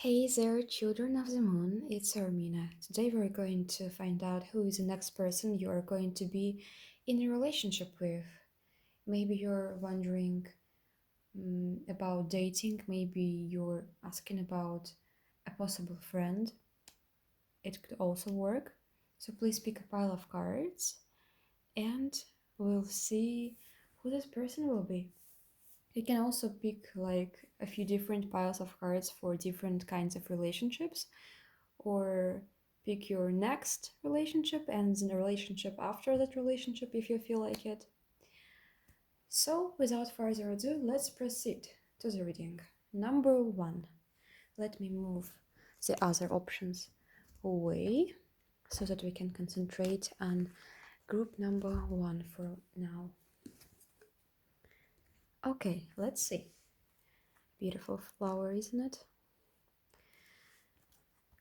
Hey there, children of the moon, it's Armina. Today we're going to find out who is the next person you are going to be in a relationship with. Maybe you're wondering about dating, maybe you're asking about a possible friend. It could also work. So please pick a pile of cards and we'll see who this person will be. You can also pick like a few different piles of cards for different kinds of relationships or pick your next relationship and the relationship after that relationship if you feel like it. So, without further ado, let's proceed to the reading. Number one. Let me move the other options away so that we can concentrate on group number one for now. Okay, let's see. Beautiful flower, isn't it?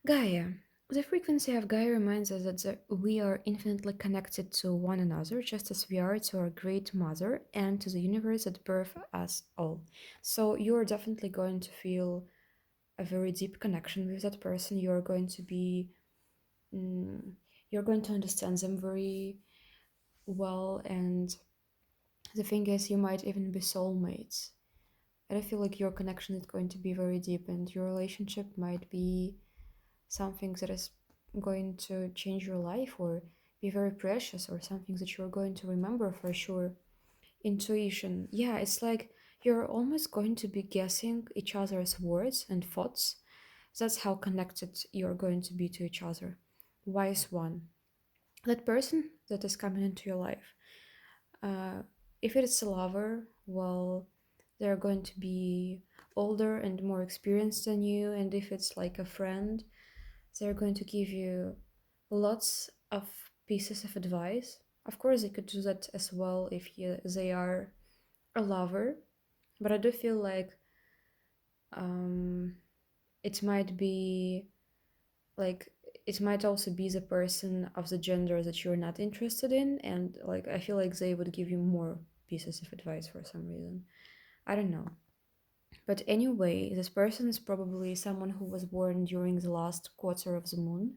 Gaia. The frequency of Gaia reminds us that we are infinitely connected to one another, just as we are to our great mother and to the universe that birthed us all. So you're definitely going to feel a very deep connection with that person. You're going to be, mm, you're going to understand them very well, and the thing is, you might even be soulmates. And I feel like your connection is going to be very deep, and your relationship might be something that is going to change your life or be very precious or something that you're going to remember for sure. Intuition. Yeah, it's like you're almost going to be guessing each other's words and thoughts. That's how connected you're going to be to each other. Wise one. That person that is coming into your life. Uh, if it's a lover, well, they're going to be older and more experienced than you. And if it's like a friend, they're going to give you lots of pieces of advice. Of course, they could do that as well if they are a lover, but I do feel like um, it might be like it might also be the person of the gender that you're not interested in, and like I feel like they would give you more pieces of advice for some reason. I don't know. But anyway, this person is probably someone who was born during the last quarter of the moon,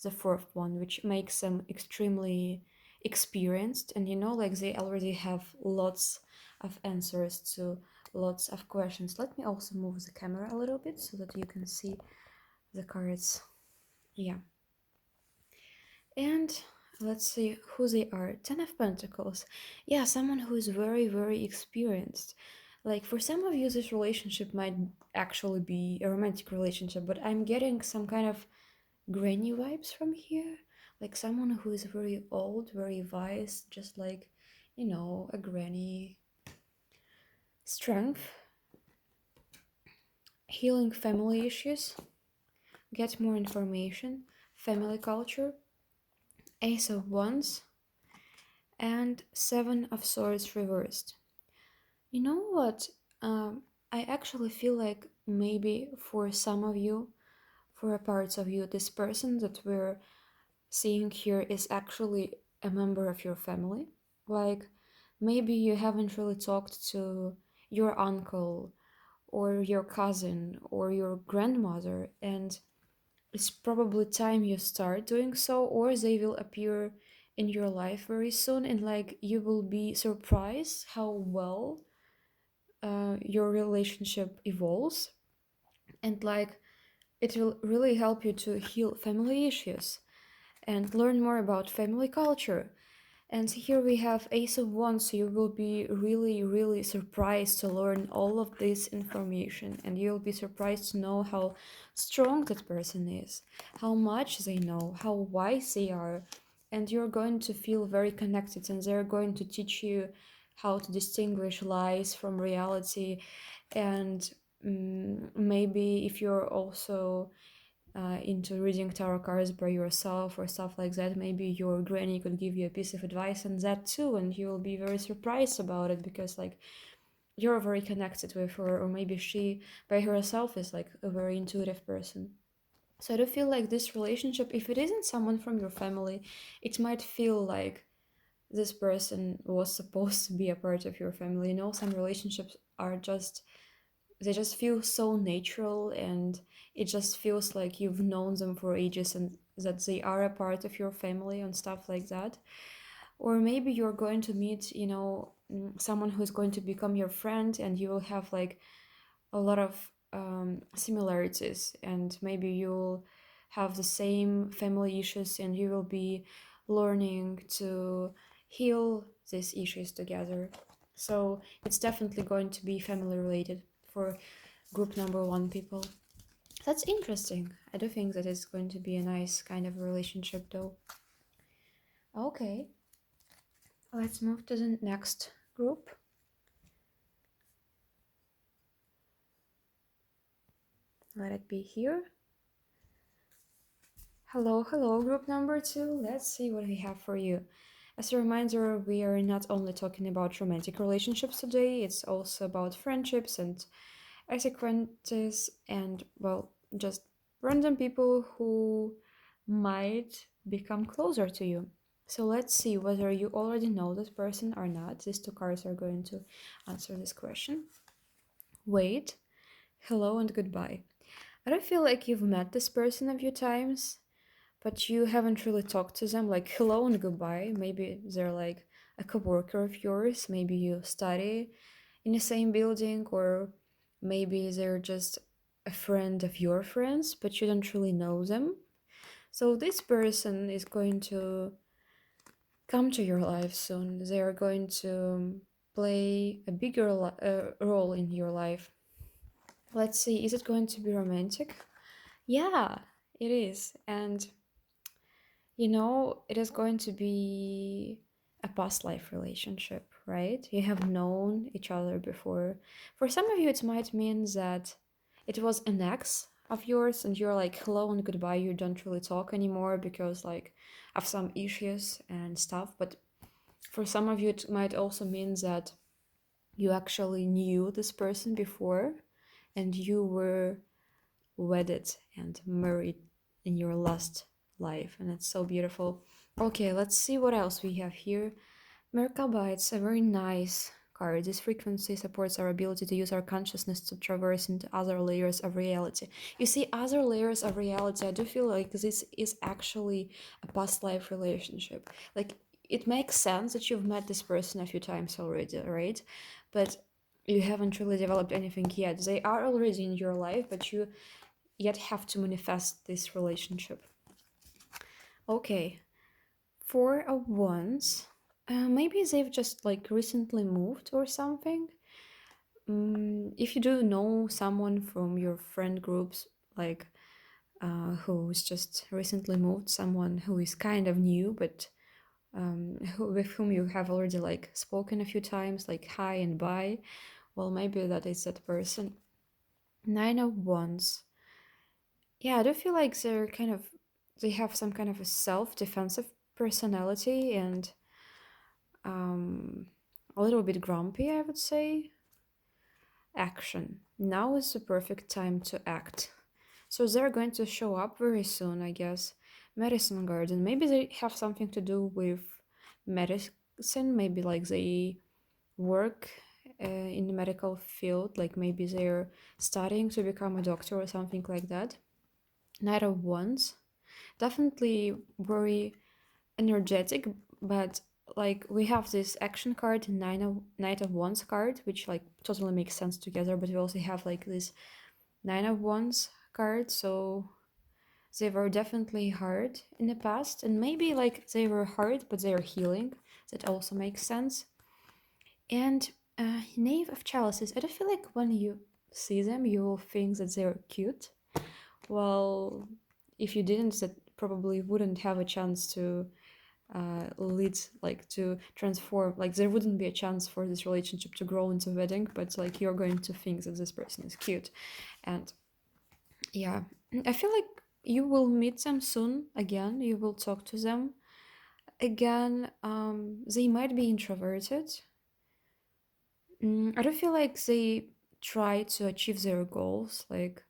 the fourth one, which makes them extremely experienced. And like they already have lots of answers to lots of questions. Let me also move the camera a little bit so that you can see the cards. Yeah. And let's see who they are. Ten of Pentacles. Yeah, someone who is very, very experienced. Like for some of you, this relationship might actually be a romantic relationship, but I'm getting some kind of granny vibes from here. Like someone who is very old, very wise, just like, a granny. Strength, healing family issues, get more information, family culture, Ace of Wands, and Seven of Swords reversed. You know what? I actually feel like maybe for some of you, for a parts of you, this person that we're seeing here is actually a member of your family. Like maybe you haven't really talked to your uncle or your cousin or your grandmother, and it's probably time you start doing so, or they will appear in your life very soon, and like you will be surprised how well your relationship evolves, and like it will really help you to heal family issues and learn more about family culture. And here we have Ace of Wands, so you will be really, really surprised to learn all of this information, and you'll be surprised to know how strong that person is, how much they know, how wise they are, and you're going to feel very connected, and they're going to teach you how to distinguish lies from reality. And maybe if you're also into reading tarot cards by yourself or stuff like that, maybe your granny could give you a piece of advice on that too, and you will be very surprised about it because like you're very connected with her, or maybe she by herself is like a very intuitive person. So I do feel like this relationship, if it isn't someone from your family, it might feel like this person was supposed to be a part of your family. Some relationships are just they just feel so natural, and it just feels like you've known them for ages and that they are a part of your family and stuff like that. Or maybe you're going to meet, someone who's going to become your friend, and you will have like a lot of similarities, and maybe you'll have the same family issues, and you will be learning to heal these issues together. So it's definitely going to be family related for group number one people. That's interesting. I do think that it's going to be a nice kind of relationship though. Okay, let's move to the next group. Let it be here. Hello, hello, group number two. Let's see what we have for you. As a reminder, we are not only talking about romantic relationships today, it's also about friendships and acquaintances and, well, just random people who might become closer to you. So let's see whether you already know this person or not. These two cards are going to answer this question. Wait, hello, and goodbye. I don't feel like you've met this person a few times, but you haven't really talked to them, like hello and goodbye. Maybe they're like a coworker of yours, maybe you study in the same building, or maybe they're just a friend of your friends, but you don't really know them. So this person is going to come to your life soon. They are going to play a bigger role in your life. Let's see, is it going to be romantic? Yeah, it is. And it is going to be a past life relationship, right? You have known each other before. For some of you, it might mean that it was an ex of yours and you're like, hello and goodbye. You don't really talk anymore because, like, of some issues and stuff. But for some of you, it might also mean that you actually knew this person before and you were wedded and married in your last life, and it's so beautiful. Okay, let's see what else we have here. Merkaba, it's a very nice card. This frequency supports our ability to use our consciousness to traverse into other layers of reality. You see, other layers of reality, I do feel like this is actually a past life relationship. Like, it makes sense that you've met this person a few times already, right? But you haven't really developed anything yet. They are already in your life, but you yet have to manifest this relationship. Okay, Four of Wands. Maybe they've just like recently moved or something. If you do know someone from your friend groups, like who's just recently moved, someone who is kind of new, but with whom you have already like spoken a few times, like hi and bye, well, maybe that is that person. Nine of Wands. Yeah, I do feel like they have some kind of a self-defensive personality and um, a little bit grumpy, I would say. Action. Now is the perfect time to act. So they're going to show up very soon, I guess. Medicine Garden. Maybe they have something to do with medicine. Maybe like they work in the medical field. Like maybe they're studying to become a doctor or something like that. Knight of Wands. Definitely very energetic, but like we have this action card, Knight of Wands card, which like totally makes sense together, but we also have like this Nine of Wands card, so they were definitely hard in the past, and maybe like they were hard but they are healing. That also makes sense. And Knave of Chalices, I don't feel like when you see them you will think that they're cute. Well, if you didn't, that probably wouldn't have a chance to lead, like to transform, like there wouldn't be a chance for this relationship to grow into wedding, but like you're going to think that this person is cute. And yeah, I feel like you will meet them soon again, you will talk to them again. They might be introverted. I don't feel like they try to achieve their goals, like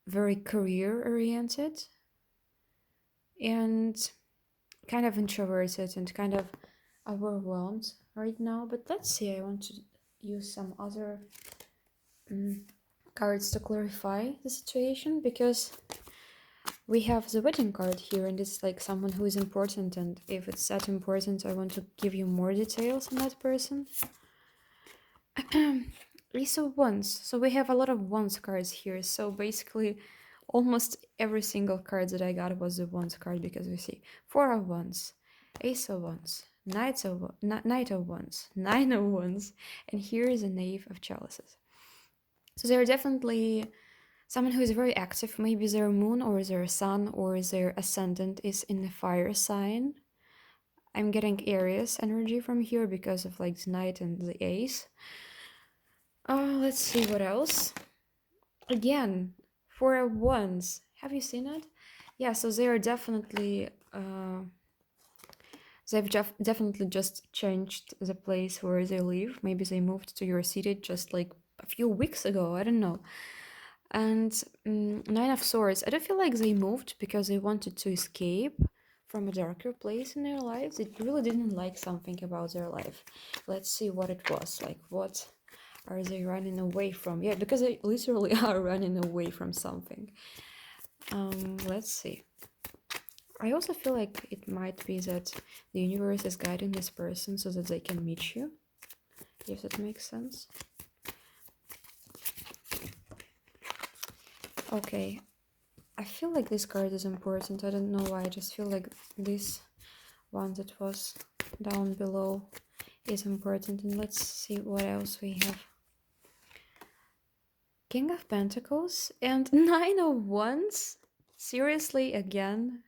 very career oriented, and kind of introverted and kind of overwhelmed right now. But let's see, I want to use some other mm, cards to clarify the situation, because we have the wedding card here, and it's like someone who is important, and if it's that important, I want to give you more details on that person. Ace of Wands. So we have a lot of Wands cards here. So basically, almost every single card that I got was the Wands card, because we see Four of Wands, Ace of Wands, Knight of Wands, Nine of Wands, and here is a Knave of Chalices. So they're definitely someone who is very active. Maybe their moon or their sun or their ascendant is in the fire sign. I'm getting Aries energy from here because of like the Knight and the Ace. Let's see what else. Again, for a once. Have you seen it? Yeah, so they are definitely definitely just changed the place where they live. Maybe they moved to your city just like a few weeks ago. I don't know. And Nine of Swords. I don't feel like they moved because they wanted to escape from a darker place in their lives. They really didn't like something about their life. Let's see what it was. Like, what are they running away from? Yeah, because they literally are running away from something. Let's see. I also feel like it might be that the universe is guiding this person so that they can meet you, if that makes sense. Okay, I feel like this card is important. I don't know why, I just feel like this one that was down below is important. And let's see what else we have. King of Pentacles and Nine of Wands? Seriously, again?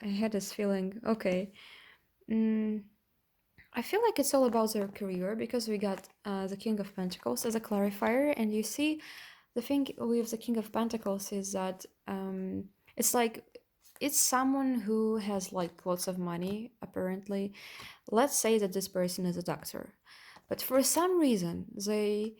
I had this feeling. Okay. I feel like it's all about their career, because we got the King of Pentacles as a clarifier, and you see, the thing with the King of Pentacles is that it's like it's someone who has like lots of money, apparently. Let's say that this person is a doctor, but for some reason they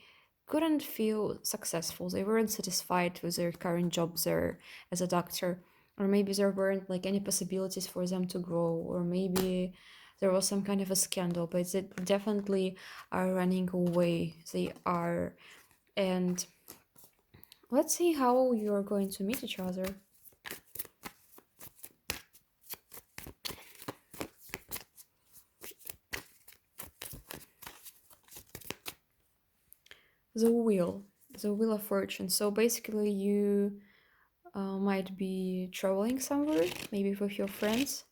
couldn't feel successful. They weren't satisfied with their current job there as a doctor, or maybe there weren't like any possibilities for them to grow, or maybe there was some kind of a scandal, but they definitely are running away. They are. And let's see how you're going to meet each other. The wheel, the wheel of fortune. So basically, you might be traveling somewhere, maybe with your friends,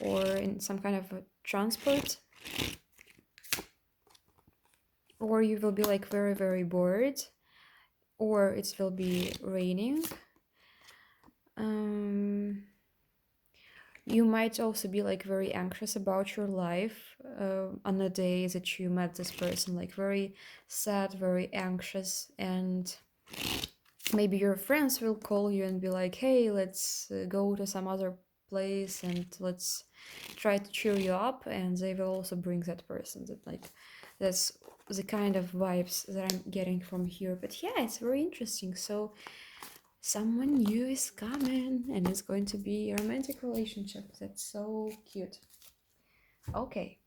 or in some kind of a transport, or you will be like very, very bored, or it will be raining. You might also be like very anxious about your life on the day that you met this person, like very sad, very anxious, and maybe your friends will call you and be like, hey, let's go to some other place and let's try to cheer you up, and they will also bring that person. That like that's the kind of vibes that I'm getting from here. But yeah, it's very interesting. So someone new is coming, and it's going to be a romantic relationship. That's so cute. Okay,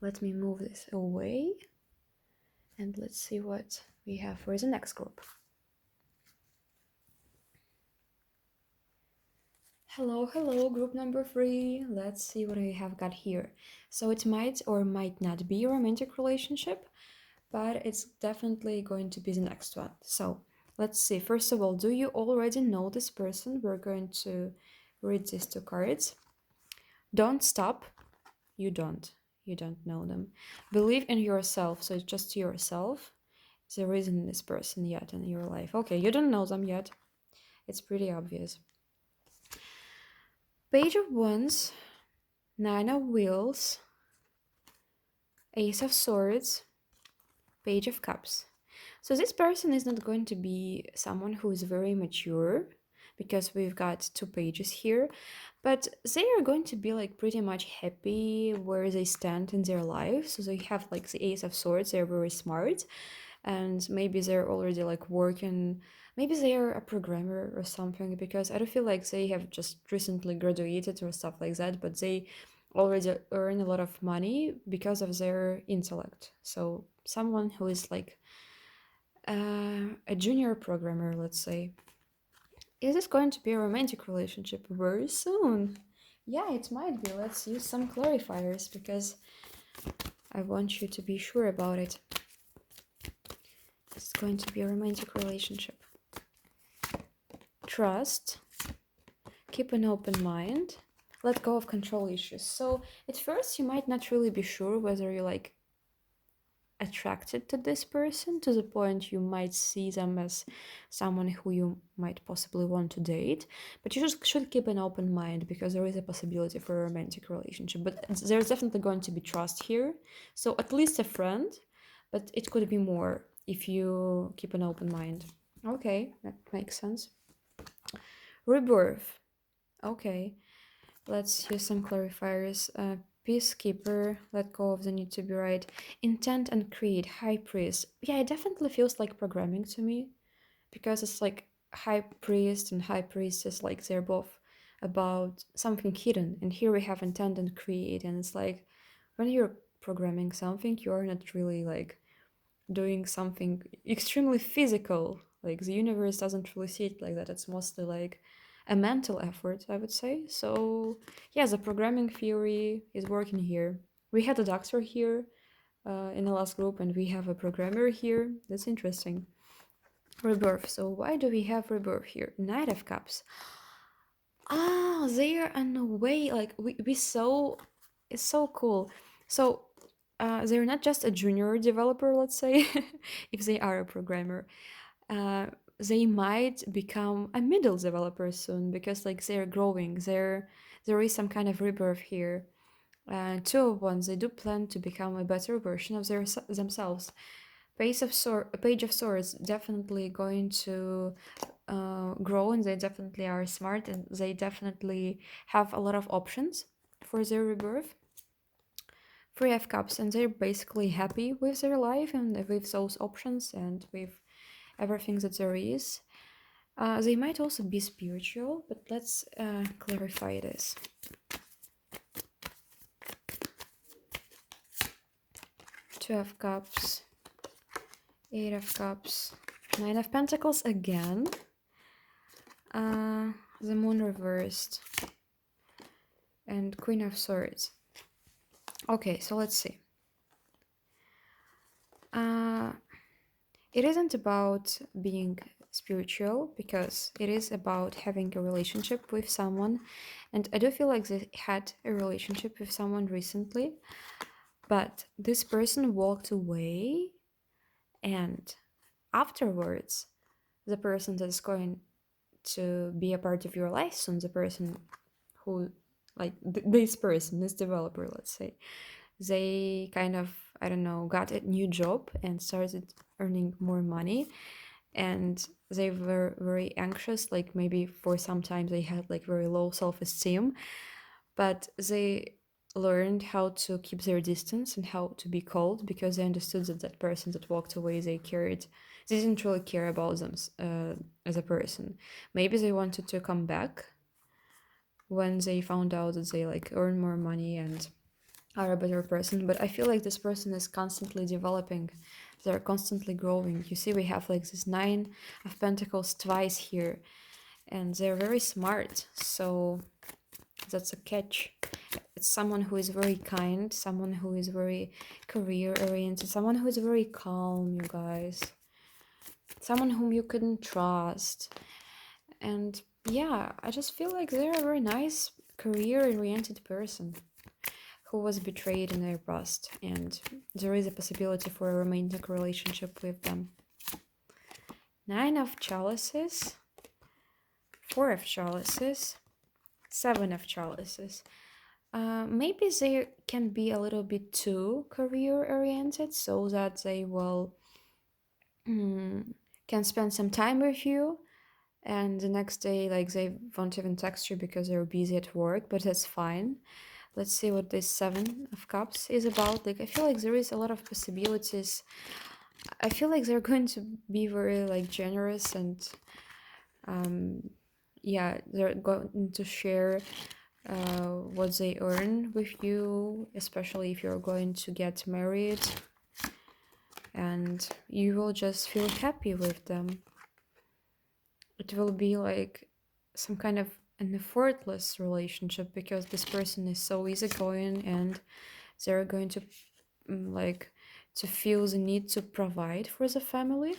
let me move this away, and let's see what we have for the next group. Hello, hello, group number 3. Let's see what I have got here. So it might or might not be a romantic relationship, but it's definitely going to be the next one. So let's see. First of all, do you already know this person? We're going to read these two cards. Don't stop. You don't. You don't know them. Believe in yourself. So it's just yourself. There isn't this person yet in your life. Okay, you don't know them yet. It's pretty obvious. Page of Wands, Nine of Wheels, Ace of Swords, Page of Cups. So this person is not going to be someone who is very mature, because we've got two pages here, but they are going to be like pretty much happy where they stand in their life. So they have like the Ace of Swords, they're very smart, and maybe they're already like working, maybe they are a programmer or something, because I don't feel like they have just recently graduated or stuff like that, but they already earn a lot of money because of their intellect. So someone who is like a junior programmer, let's say. Is this going to be a romantic relationship very soon? Yeah, it might be. Let's use some clarifiers because I want you to be sure about it. It's going to be a romantic relationship. Trust, keep an open mind, let go of control issues. So at first you might not really be sure whether you're like attracted to this person to the point you might see them as someone who you might possibly want to date, but you just should keep an open mind because there is a possibility for a romantic relationship, but there's definitely going to be trust here, so at least a friend, but it could be more if you keep an open mind. Okay, that makes sense. Rebirth. Okay, let's use some clarifiers. Peacekeeper, let go of the need to be right. Intent and creed, high priest. Yeah, it definitely feels like programming to me because it's like high priest and high priestess, like they're both about something hidden. And here we have intent and creed, and it's like when you're programming something, you're not really like doing something extremely physical. Like the universe doesn't really see it like that. It's mostly like a mental effort, I would say. So yeah, the programming theory is working here. We had a doctor here in the last group, and we have a programmer here. That's interesting. Rebirth. So why do we have rebirth here? Knight of Cups. Ah, they are in a way like we so it's so cool. So they're not just a junior developer, let's say, if they are a programmer. Uh, they might become a middle developer soon because like they're growing. There is some kind of rebirth here. Two of one, they do plan to become a better version of themselves. Page of Swords definitely going to grow, and they definitely are smart, and they definitely have a lot of options for their rebirth. Three of Cups, and they're basically happy with their life and with those options and with everything that there is. They might also be spiritual, but let's clarify this. Two of Cups, Eight of Cups, Nine of Pentacles again. The Moon reversed, and Queen of Swords. Okay, so let's see. It isn't about being spiritual because it is about having a relationship with someone, and I do feel like they had a relationship with someone recently, but this person walked away, and afterwards the person that's going to be a part of your life soon, the person who like this person, this developer, let's say, they kind of, I don't know, got a new job and started earning more money, and they were very anxious, like maybe for some time they had like very low self-esteem, but they learned how to keep their distance and how to be cold because they understood that that person that walked away, they didn't really care about them as a person. Maybe they wanted to come back when they found out that they like earn more money and are a better person, but I feel like this person is constantly developing, they're constantly growing. You see, we have like this Nine of Pentacles twice here, and they're very smart, so that's a catch. It's someone who is very kind, someone who is very career oriented, someone who is very calm, you guys, someone whom you couldn't trust. And yeah, I just feel like they're a very nice career oriented person who was betrayed in their past, and there is a possibility for a romantic relationship with them. Nine of Chalices, Four of Chalices, Seven of Chalices. Maybe they can be a little bit too career oriented, so that they will can spend some time with you, and the next day like they won't even text you because they're busy at work, but that's fine. Let's see what this Seven of Cups is about. Like, I feel like there is a lot of possibilities. I feel like they're going to be very like generous, and yeah, they're going to share what they earn with you, especially if you're going to get married. and you will just feel happy with them. It will be like some kind of an effortless relationship because this person is so easygoing and they're going to like to feel the need to provide for the family.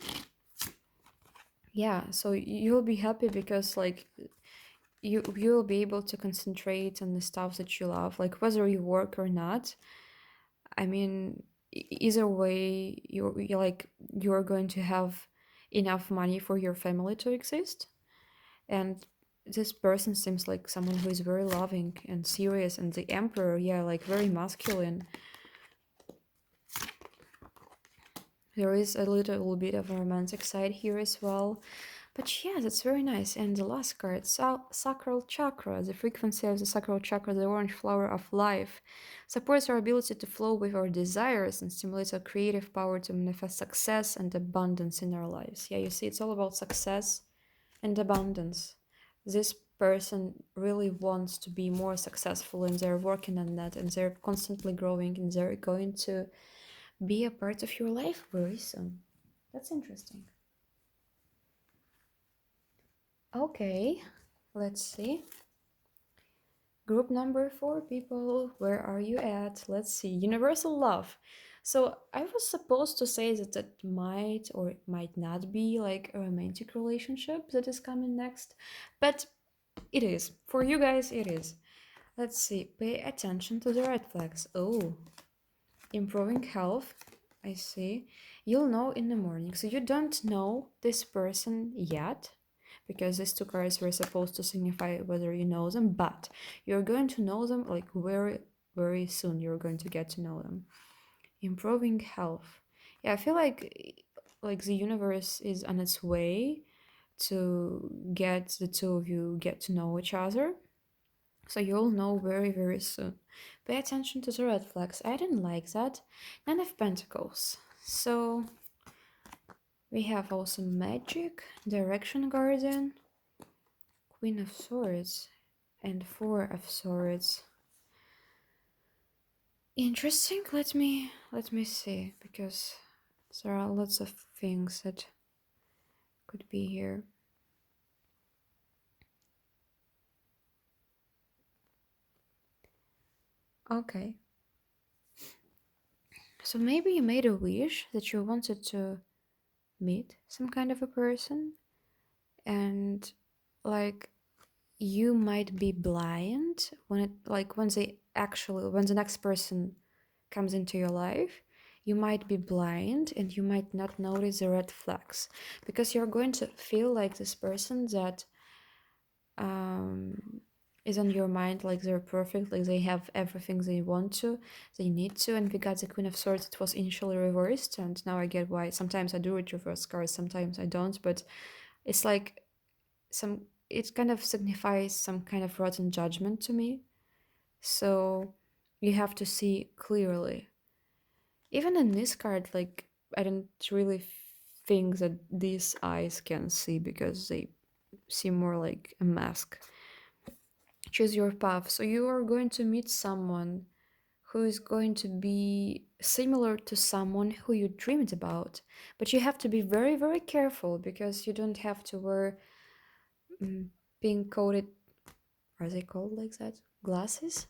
Yeah, so you'll be happy because like you'll be able to concentrate on the stuff that you love, like whether you work or not. I mean, either way, you're like you're going to have enough money for your family to exist. And this person seems like someone who is very loving and serious, and the emperor, yeah, like very masculine. There is a little bit of a romantic side here as well. But yeah, that's very nice. And the last card, Sacral Chakra, the frequency of the Sacral Chakra, the orange flower of life, supports our ability to flow with our desires and stimulates our creative power to manifest success and abundance in our lives. Yeah, you see, it's all about success and abundance. This person really wants to be more successful and they're working on that and they're constantly growing and they're going to be a part of your life very soon. That's interesting. Okay, let's see. Group number 4, people, where are you at? Let's see. Universal love. So I was supposed to say that it might or might not be like a romantic relationship that is coming next, but it is. For you guys, it is. Let's see. Pay attention to the red flags. Oh, improving health. I see. You'll know in the morning. So you don't know this person yet because these two cards were supposed to signify whether you know them, but you're going to know them like very, very soon. You're going to get to know them. Improving health. Yeah, I feel like the universe is on its way to get the two of you get to know each other. So you'll know very, very soon. Pay attention to the red flags. I didn't like that. Nine of Pentacles. So we have also Magic, Direction Guardian, Queen of Swords, and Four of Swords. Interesting. Let me see because there are lots of things that could be here. Okay. So maybe you made a wish that you wanted to meet some kind of a person and like you might be blind when it like when the next person comes into your life. You might be blind and you might not notice the red flags because you're going to feel like this person that um is on your mind, like they're perfect, like they have everything they want to, they need to. And we got the Queen of Swords. It was initially reversed and now I get why. Sometimes I do it reverse cards, sometimes I don't, but it's like some it kind of signifies some kind of rotten judgment to me. So you have to see clearly. Even in this card, like I don't really think that these eyes can see because they seem more like a mask. Choose your path. So you are going to meet someone who is going to be similar to someone who you dreamed about. But you have to be very, very careful because you don't have to wear mm, pink coated, are they called like that? Glasses?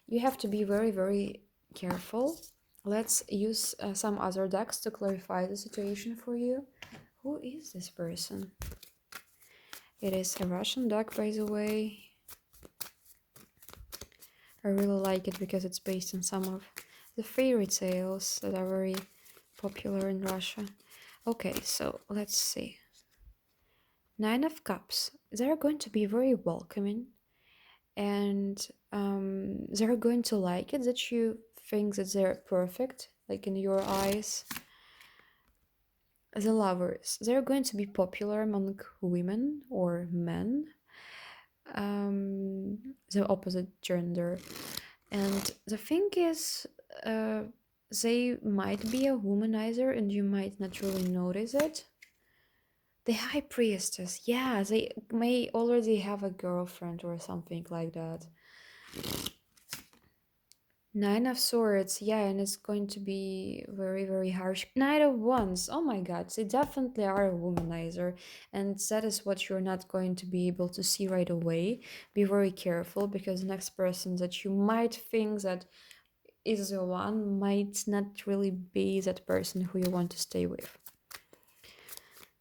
You have to be very, very careful. Let's use some other decks to clarify the situation for you. Who is this person? It is a Russian deck, by the way. I really like it because it's based on some of the fairy tales that are very popular in Russia. Okay, so let's see. Nine of Cups. They're going to be very welcoming and they're going to like it that you think that they're perfect, like in your eyes. The Lovers. They're going to be popular among women or men, the opposite gender. And the thing is, uh, they might be a womanizer and you might not really notice it. The High Priestess, yeah, they may already have a girlfriend or something like that. Nine of Swords, yeah, and it's going to be very, very harsh. Knight of Wands, oh my god, they definitely are a womanizer, and that is what you're not going to be able to see right away. Be very careful because the next person that you might think that is the one might not really be that person who you want to stay with.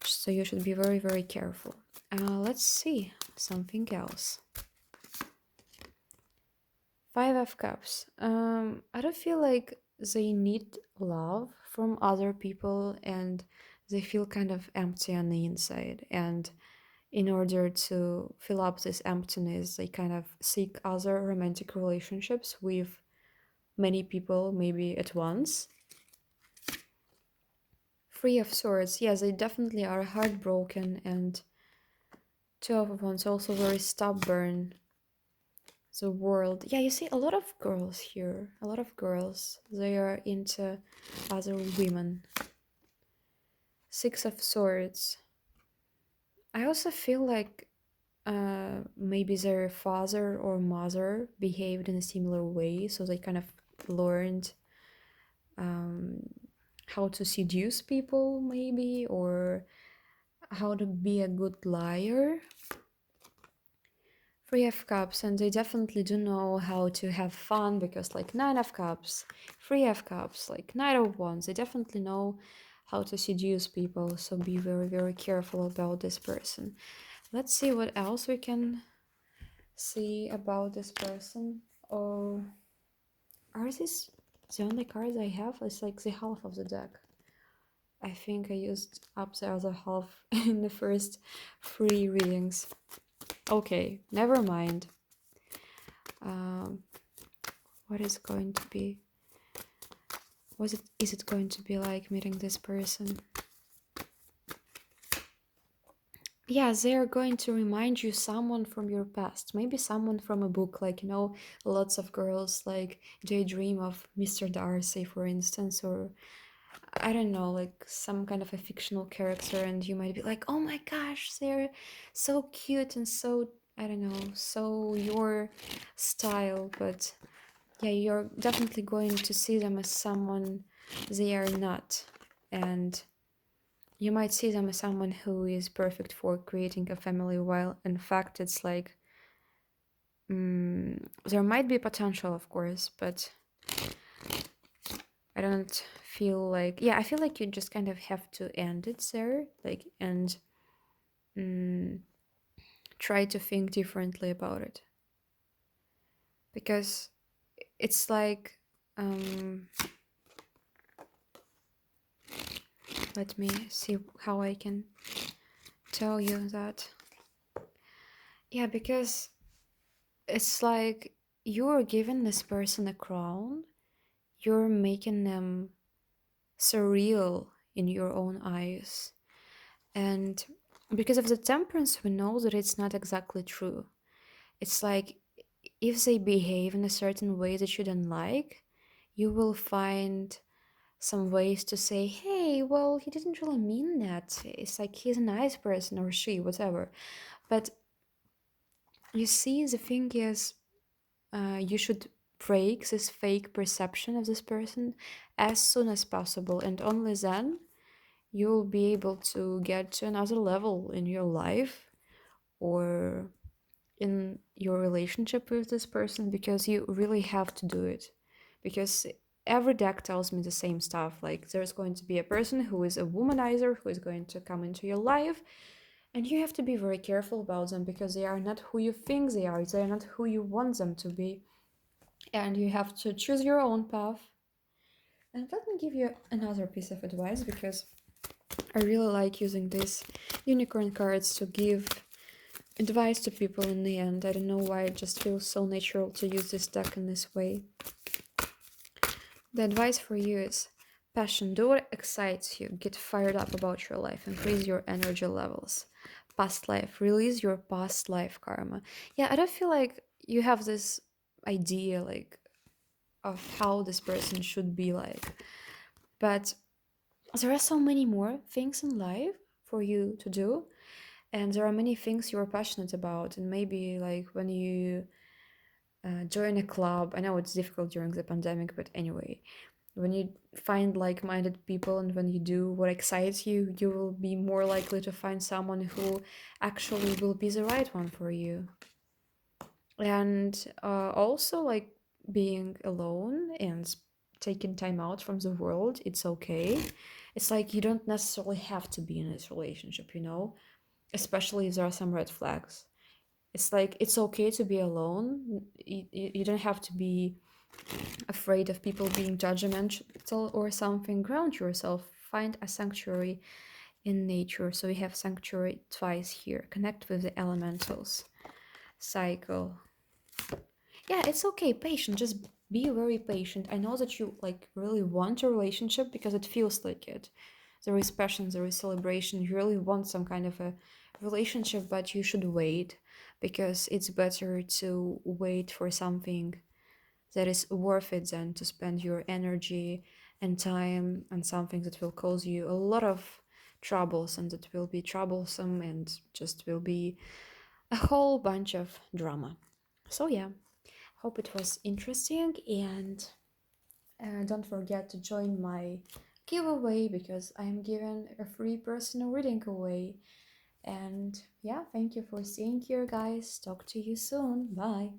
So you should be very, very careful. Let's see something else. Five of Cups. I don't feel like they need love from other people and they feel kind of empty on the inside. And in order to fill up this emptiness, they kind of seek other romantic relationships with many people, maybe at once. Three of Swords. Yes, they definitely are heartbroken, and Two of Wands also very stubborn. The world. Yeah, you see a lot of girls here. A lot of girls. They are into other women. Six of Swords. I also feel like maybe their father or mother behaved in a similar way, so they kind of learned um, how to seduce people, maybe, or how to be a good liar. Three of Cups, and they definitely do know how to have fun because, like, Nine of Cups, Three of Cups, like, Knight of Wands, they definitely know how to seduce people, so be very, very careful about this person. Let's see what else we can see about this person. Oh, are these the only cards I have? It's like the half of the deck. I think I used up the other half in the first three readings. Okay, never mind. Um, what is going to be? Was it? Is it going to be like meeting this person? Yeah, they are going to remind you someone from your past, maybe someone from a book. Like, lots of girls like daydream of Mr. Darcy, for instance, or I don't know, like some kind of a fictional character, and you might be like, oh my gosh, they're so cute and so, I don't know, so your style. But yeah, you're definitely going to see them as someone they are not. And you might see them as someone who is perfect for creating a family, while in fact it's like, there might be potential, of course, but I don't feel like, yeah, I feel like you just kind of have to end it there, like, and mm, try to think differently about it. Because it's like, um, let me see how I can tell you that. Yeah, because it's like you're giving this person a crown, you're making them surreal in your own eyes. And because of the temperance, we know that it's not exactly true. It's like if they behave in a certain way that you don't like, you will find some ways to say, hey, well, he didn't really mean that. It's like he's a nice person or she, whatever. But you see, the thing is, you should break this fake perception of this person as soon as possible, and only then you'll be able to get to another level in your life or in your relationship with this person, because you really have to do it. Because every deck tells me the same stuff, like there's going to be a person who is a womanizer who is going to come into your life, and you have to be very careful about them because they are not who you think they are not who you want them to be, and you have to choose your own path. And let me give you another piece of advice, because I really like using these unicorn cards to give advice to people in the end. I don't know why it just feels so natural to use this deck in this way. The advice for you is passion. Do what excites you. Get fired up about your life. Increase your energy levels. Past life. Release your past life karma. Yeah, I don't feel like you have this idea like of how this person should be like. But there are so many more things in life for you to do, and there are many things you're passionate about, and maybe like when you join a club. I know it's difficult during the pandemic, but anyway, when you find like-minded people and when you do what excites you, you will be more likely to find someone who actually will be the right one for you. And also, like, being alone and taking time out from the world, it's okay. It's like you don't necessarily have to be in this relationship, you know, especially if there are some red flags. It's like it's okay to be alone. You don't have to be afraid of people being judgmental or something. Ground yourself, find a sanctuary in nature. So we have sanctuary twice here. Connect with the elementals. Cycle. Yeah, it's okay. Patient. Just be very patient. I know that you like really want a relationship because it feels like it. There is passion, there is celebration. You really want some kind of a relationship, but you should wait because it's better to wait for something that is worth it than to spend your energy and time on something that will cause you a lot of troubles and that will be troublesome and just will be a whole bunch of drama. So, yeah, hope it was interesting, and don't forget to join my giveaway because I'm giving a free personal reading away. And yeah, thank you for staying here, guys. Talk to you soon. Bye.